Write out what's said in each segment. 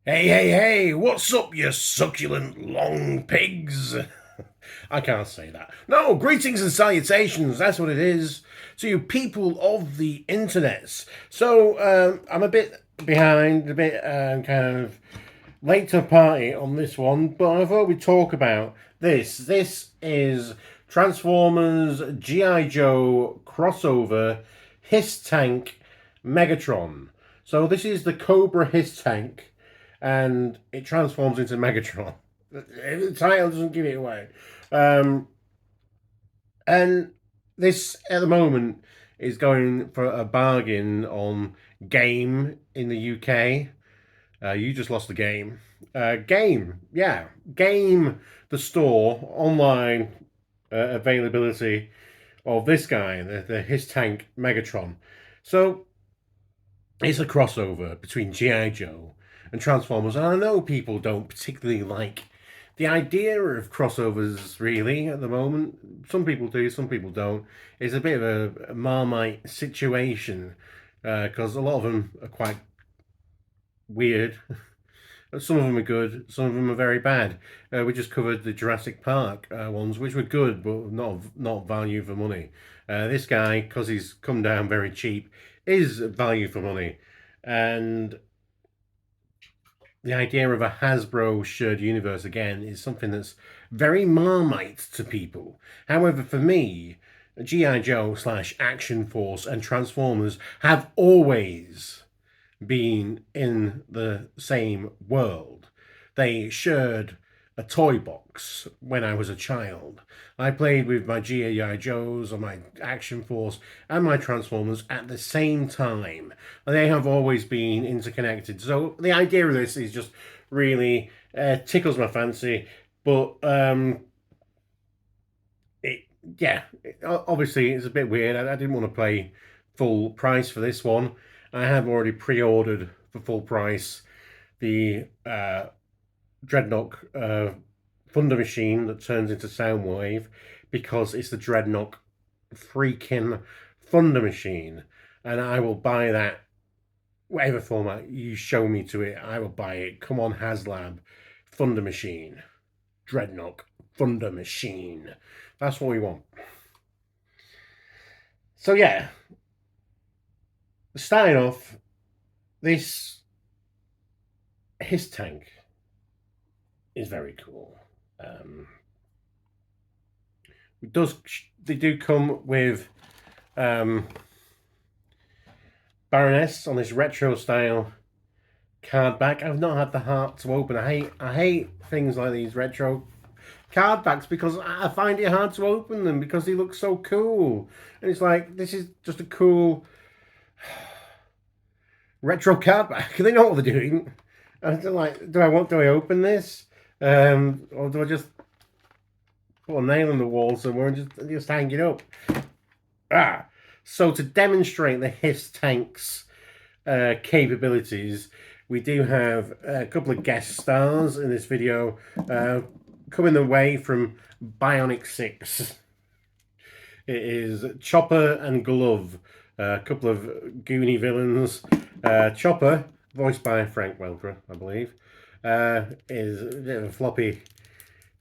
Hey, what's up, you succulent long pigs? I can't say that. No, greetings and salutations, that's what it is, to you people of the internets. So, I'm a bit behind, a bit kind of late to the party on this one, but I thought we'd talk about this. This is Transformers G.I. Joe crossover Hiss Tank Megatron. So this is the Cobra Hiss Tank, and it transforms into Megatron. The title doesn't give it away. Um, and this, at the moment, is going for a bargain on Game in the UK. You just lost the game. Game, the store, online availability of this guy, the His Tank Megatron. So it's a crossover between G.I. Joe and Transformers. And I know people don't particularly like the idea of crossovers, really, at the moment. Some people do, some people don't. It's a bit of a Marmite situation because a lot of them are quite weird. Some of them are good, some of them are very bad. We just covered the Jurassic Park ones, which were good, but not value for money. This guy, because he's come down very cheap, is value for money. And the idea of a Hasbro shared universe, again, is something that's very Marmite to people. However, for me, G.I. Joe / Action Force and Transformers have always been in the same world. They shared a toy box when I was a child. I played with my G.I. Joes or my Action Force and my Transformers at the same time. They have always been interconnected. So the idea of this is just really tickles my fancy. But it, yeah, obviously it's a bit weird. I didn't want to pay full price for this one. I have already pre-ordered for full price the Dreadnought Thunder Machine that turns into Soundwave because it's the Dreadnought freaking Thunder Machine, and I will buy that whatever format you show me to it. I will buy it. Come on, HasLab, Thunder Machine, Dreadnought Thunder Machine. That's what we want. So yeah, starting off, this His Tank is very cool. Um, it does they do come with Baroness on this retro style card back. I've not had the heart to open. I hate things like these retro card backs because I find it hard to open them because they look so cool. And it's like this is just a cool retro card back. They know what they're doing. And they're like, do I open this? Or do I just put a nail in the wall somewhere and just hang it up? So to demonstrate the Hiss Tank's capabilities, we do have a couple of guest stars in this video coming the way from Bionic 6. It is Chopper and Glove, a couple of Goonie villains. Chopper, voiced by Frank Welker, I believe, is a bit of a floppy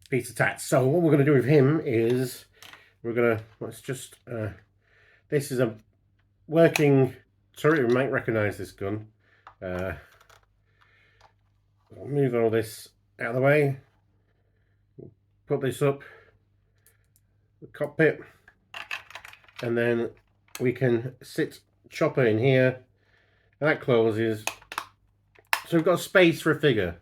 piece of tat. So what we're going to do with him is let's just this is a working turret. We might recognize this gun. I'll move all this out of the way. Put this up the cockpit, and then we can sit Chopper in here. And that closes. So we've got space for a figure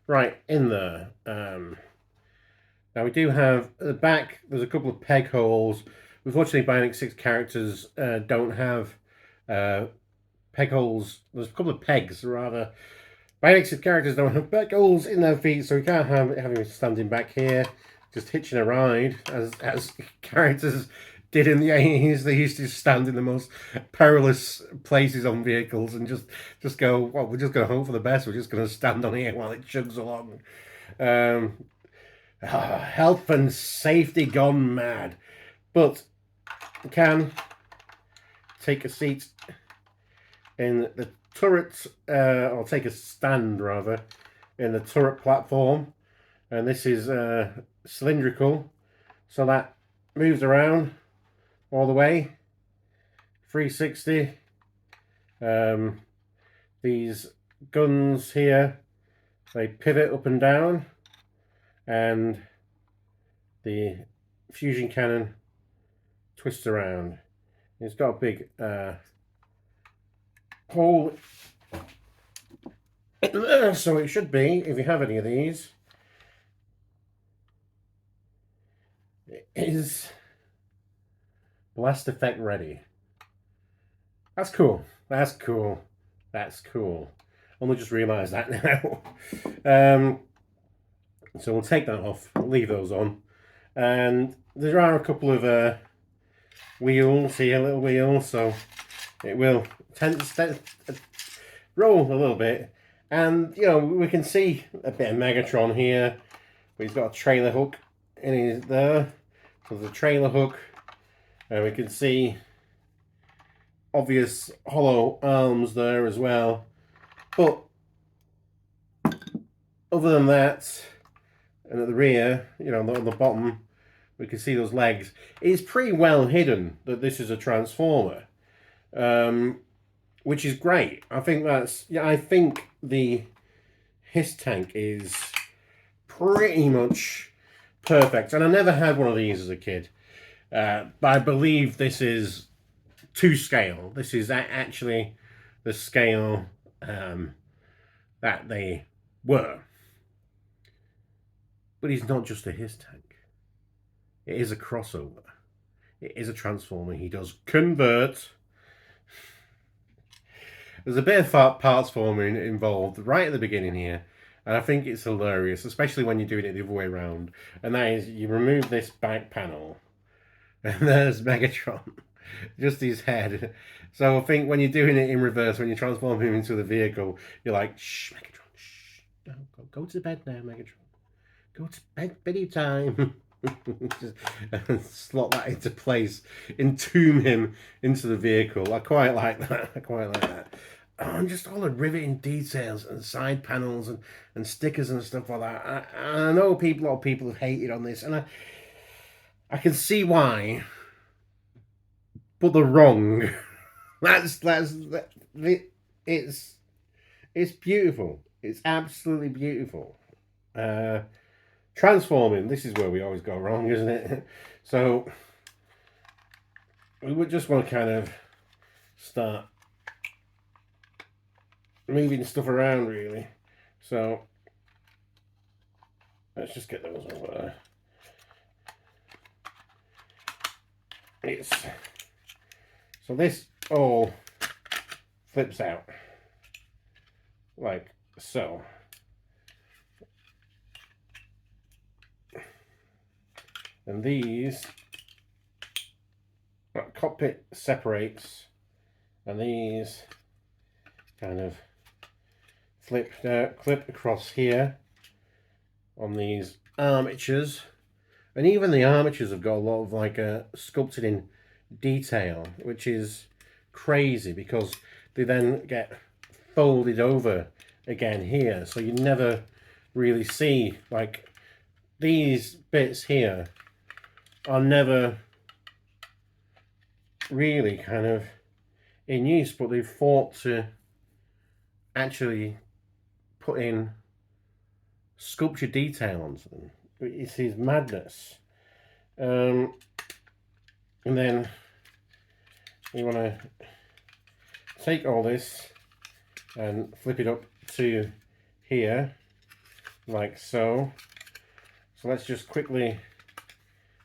right in there. Now we do have at the back, there's a couple of peg holes. Unfortunately, Bionic 6 characters don't have peg holes. There's a couple of pegs, rather. Bionic 6 characters don't have peg holes in their feet, so we can't have him standing back here, just hitching a ride, as characters did in the 80s. They used to stand in the most perilous places on vehicles and just go, well, we're just going to hope for the best. We're just going to stand on here while it chugs along. Health and safety gone mad. But you can take a seat in the turret, or take a stand rather, in the turret platform, and this is cylindrical, so that moves around all the way 360. These guns here, they pivot up and down, and the fusion cannon twists around. It's got a big hole, so it should be, if you have any of these, it is blast effect ready. That's cool. That's cool. That's cool. Only just realised that now. So we'll take that off. We'll leave those on. And there are a couple of wheels here, little wheels, so it will tend to roll a little bit. And, you know, we can see a bit of Megatron here. He's got a trailer hook in there. So there's a trailer hook. And we can see obvious hollow arms there as well. But other than that, and at the rear, you know, on the bottom, we can see those legs. It's pretty well hidden that this is a Transformer, which is great. I think that's, yeah, I think the Hiss tank is pretty much perfect. And I never had one of these as a kid, but I believe this is to scale. This is actually the scale that they were. But he's not just a Hiss tank. It is a crossover. It is a Transformer. He does convert. There's a bit of parts forming involved right at the beginning here. And I think it's hilarious, especially when you're doing it the other way around. And that is, you remove this back panel. And there's Megatron. Just his head. So I think when you're doing it in reverse, when you transform him into the vehicle, you're like, shh, Megatron, shh. No, go to bed now, Megatron. Go to bed, beddy time. Just slot that into place, entomb him into the vehicle. I quite like that. I quite like that. And just all the riveting details and side panels and stickers and stuff like that. I know a lot of people have hated on this, and I can see why, but they're wrong. It's beautiful. It's absolutely beautiful. Transforming, this is where we always go wrong, isn't it? So we would just want to kind of start moving stuff around, really. So let's just get those over there. So this all flips out like so. And these cockpit separates, and these kind of clip across here on these armatures, and even the armatures have got a lot of like sculpted in detail, which is crazy because they then get folded over again here, so you never really see, like, these bits here are never really kind of in use, but they've fought to actually put in sculpture detail onto them. It is madness. And then you want to take all this and flip it up to here, like so. So let's just quickly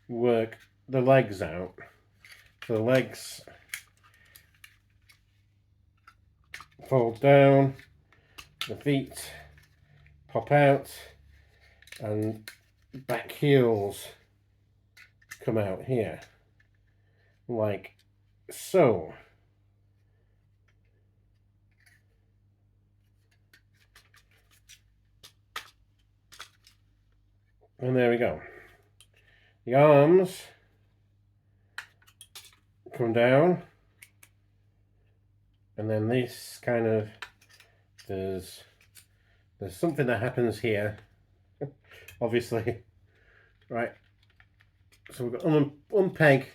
work the legs out. So the legs fold down, the feet pop out, and back heels come out here, like so. And there we go. The arms come down, and then this kind of, there's there's something that happens here, obviously, right? So we've got to unpeg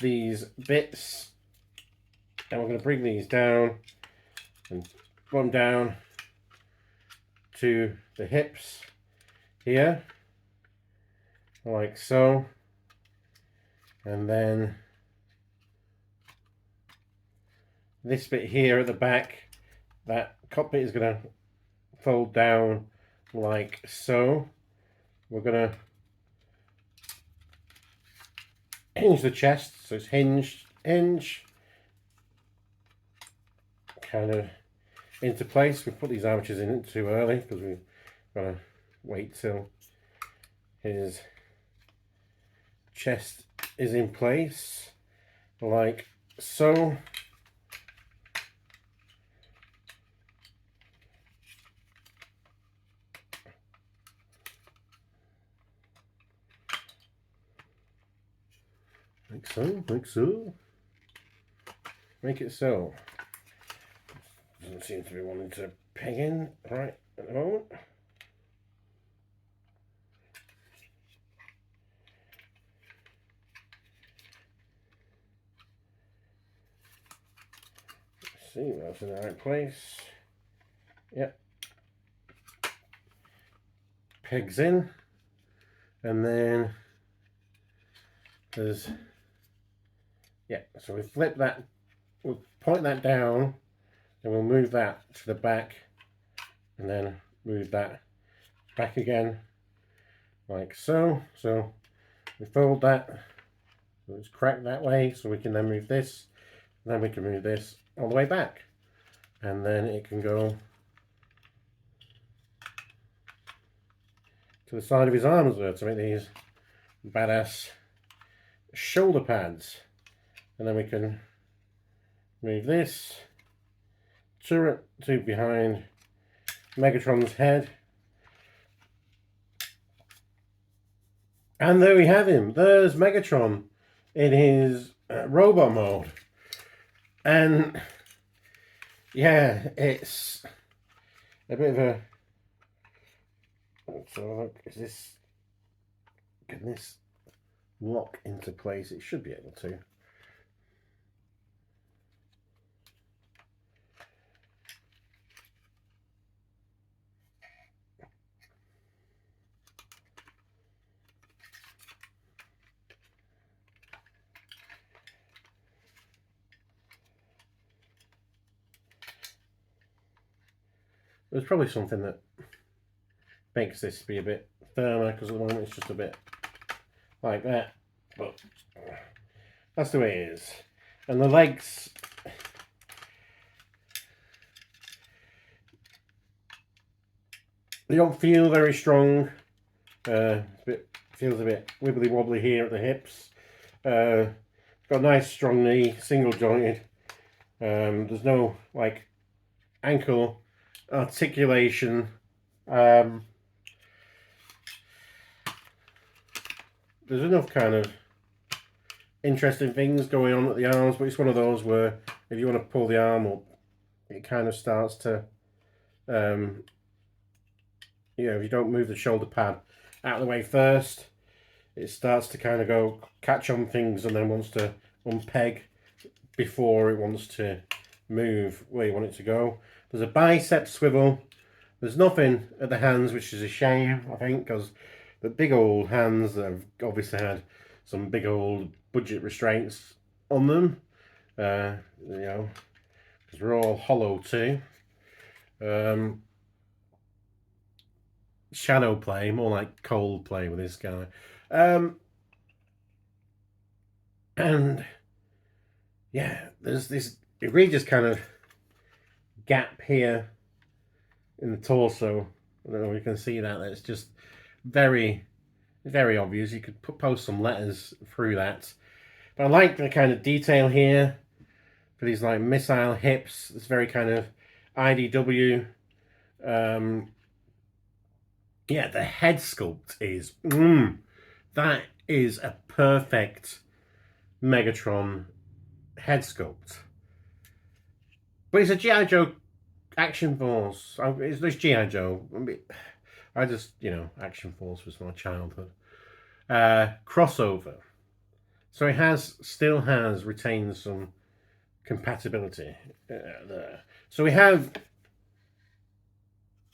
these bits, and we're going to bring these down and put them down to the hips here, like so, and then this bit here at the back, that cockpit is going to fold down like so. We're going to hinge the chest, so it's hinge kind of into place. We put these armatures in too early because we've got to wait till his chest is in place, like so. Like so, like so. Make it so. Doesn't seem to be wanting to peg in right at the moment. Let's see, that's in the right place. Yep. Pegs in. And then there's, yeah, so we flip that, we'll point that down, and we'll move that to the back, and then move that back again, like so. So we fold that, so it's cracked that way, so we can then move this, and then we can move this all the way back, and then it can go to the side of his arms there to make these badass shoulder pads. And then we can move this turret to behind Megatron's head. And there we have him. There's Megatron in his robot mode. And yeah, it's a bit of a... So look, can this lock into place? It should be able to. There's probably something that makes this be a bit firmer, because at the moment it's just a bit like that, but that's the way it is. And the legs, they don't feel very strong. Feels a bit wibbly wobbly here at the hips. Got a nice strong knee, single jointed. There's no like ankle articulation. There's enough kind of interesting things going on at the arms, but it's one of those where if you want to pull the arm up, it kind of starts to, you know, if you don't move the shoulder pad out of the way first, it starts to kind of go catch on things and then wants to unpeg before it wants to move where you want it to go. There's a bicep swivel. There's nothing at the hands, which is a shame, I think, because the big old hands that have obviously had some big old budget restraints on them, you know, because we're all hollow too. Shadow play, more like cold play with this guy. And yeah, there's this egregious kind of gap here in the torso. I don't know if you can see that. It's just very, very obvious. You could post some letters through that. But I like the kind of detail here for these like missile hips. It's very kind of IDW. Yeah, the head sculpt is, that is a perfect Megatron head sculpt. But it's a G.I. Joe Action Force. It's this G.I. Joe. I just, Action Force was my childhood. Crossover. So it still has retained some compatibility there. So we have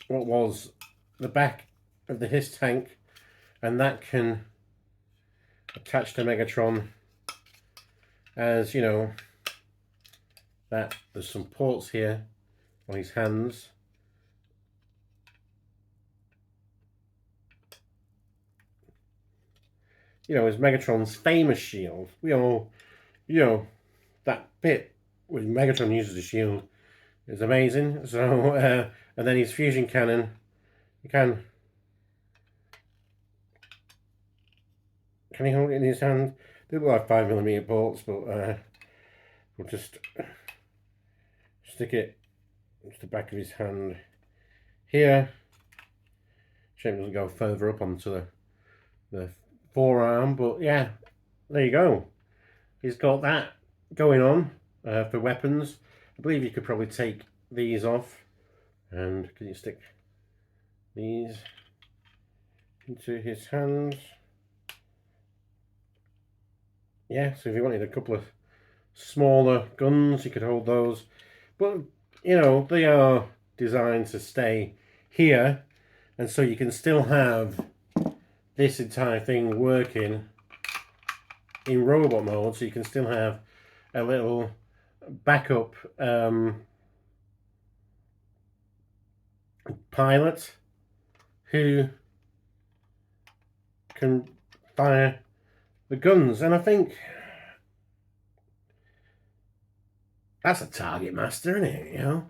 what was the back of the Hiss tank, and that can attach to Megatron as, that there's some ports here on his hands. Is Megatron's famous shield. We all, that bit where Megatron uses the shield is amazing. So, and then his fusion cannon, can he hold it in his hand? They look like 5mm bolts, but we'll just stick it to the back of his hand here. Shame it doesn't go further up onto the forearm, but yeah, there you go. He's got that going on for weapons. I believe you could probably take these off, and can you stick these into his hands? Yeah, so if you wanted a couple of smaller guns, you could hold those. But, they are designed to stay here, and so you can still have this entire thing working in robot mode, so you can still have a little backup pilot who can fire the guns. And I think that's a target master, isn't it?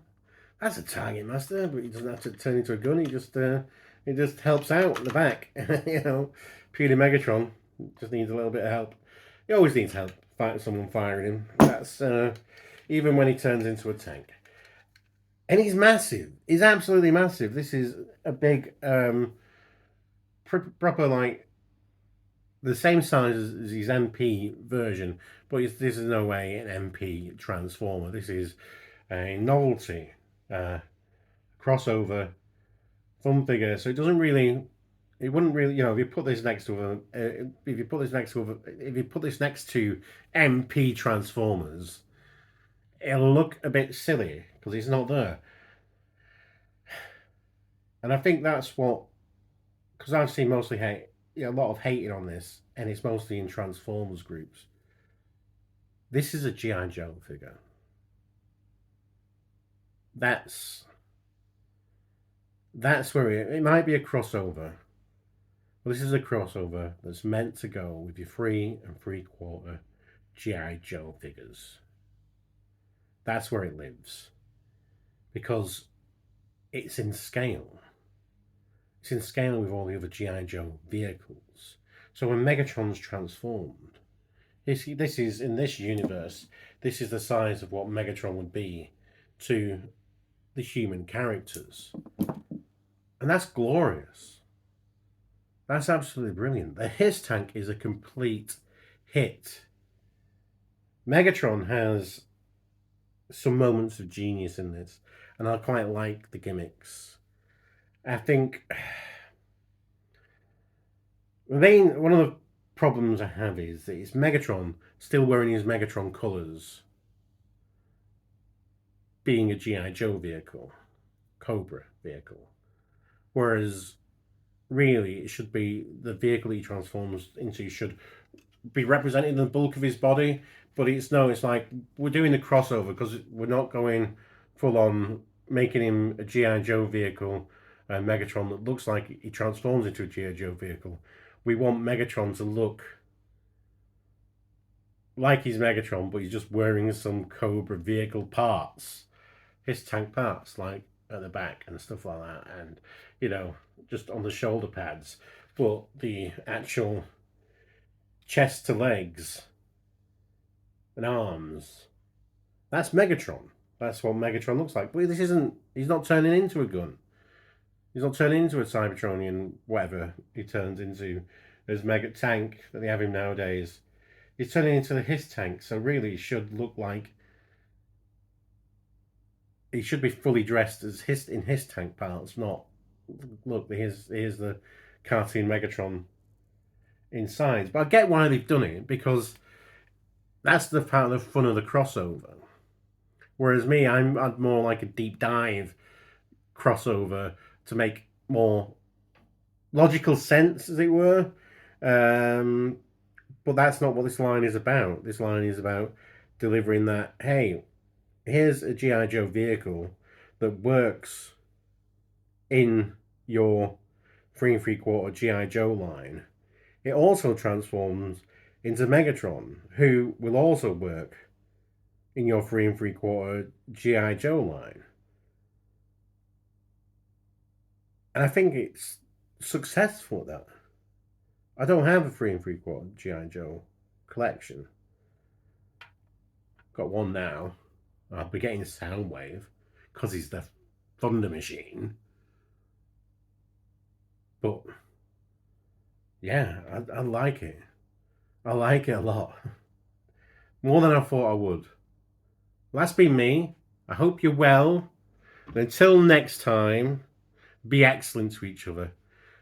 That's a target master, but he doesn't have to turn into a gun. He just helps out at the back. Purely Megatron just needs a little bit of help. He always needs help someone firing him. That's even when he turns into a tank. And he's massive. He's absolutely massive. This is a big, proper, like, the same size as his MP version, but this is no way an MP Transformer. This is a novelty crossover fun figure. So it wouldn't really, if you put this next to if you put this next to MP Transformers, it'll look a bit silly because it's not there. And I think that's what, because I've seen mostly a lot of hating on this, and it's mostly in Transformers groups. This is a G.I. Joe figure. That's where it might be a crossover. Well, this is a crossover that's meant to go with your 3 3/4 G.I. Joe figures. That's where it lives. Because it's in scale. It's in scale with all the other G.I. Joe vehicles. So when Megatron's transformed, this is, in this universe, this is the size of what Megatron would be to the human characters. And that's glorious. That's absolutely brilliant. The Hiss tank is a complete hit. Megatron has some moments of genius in this, and I quite like the gimmicks. I think one of the problems I have is that it's Megatron still wearing his Megatron colours, being a G.I. Joe vehicle, Cobra vehicle. Whereas, really, it should be the vehicle he transforms into should be representing the bulk of his body. But it's like, we're doing the crossover because we're not going full on making him a G.I. Joe vehicle, Megatron, that looks like he transforms into a G.I. Joe vehicle. We want Megatron to look like he's Megatron, but he's just wearing some Cobra vehicle parts, his tank parts, like at the back and stuff like that, and just on the shoulder pads. But the actual chest to legs and arms, that's Megatron. That's what Megatron looks like. But he's not turning into a gun. He's not turning into a Cybertronian, whatever he turns into as Mega Tank that they have him nowadays. He's turning into the Hiss tank, so really it should look like he should be fully dressed as in his tank parts, not look. Here's the cartoon Megatron inside. But I get why they've done it, because that's the part of the fun of the crossover. Whereas me, I'd more like a deep dive crossover to make more logical sense, as it were. But that's not what this line is about. This line is about delivering that, hey, here's a G.I. Joe vehicle that works in your 3 3/4 G.I. Joe line. It also transforms into Megatron, who will also work in your 3 3/4 G.I. Joe line. And I think it's successful at that. I don't have a 3 3/4 G.I. Joe collection. Got one now. I'll be getting Soundwave because he's the Thunder Machine. But yeah, I like it. I like it a lot. More than I thought I would. Well, that's been me. I hope you're well. And until next time, be excellent to each other.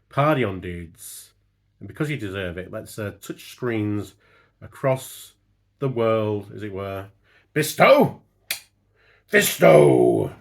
Party on, dudes. And because you deserve it, let's touch screens across the world, as it were. Bestow! Bestow!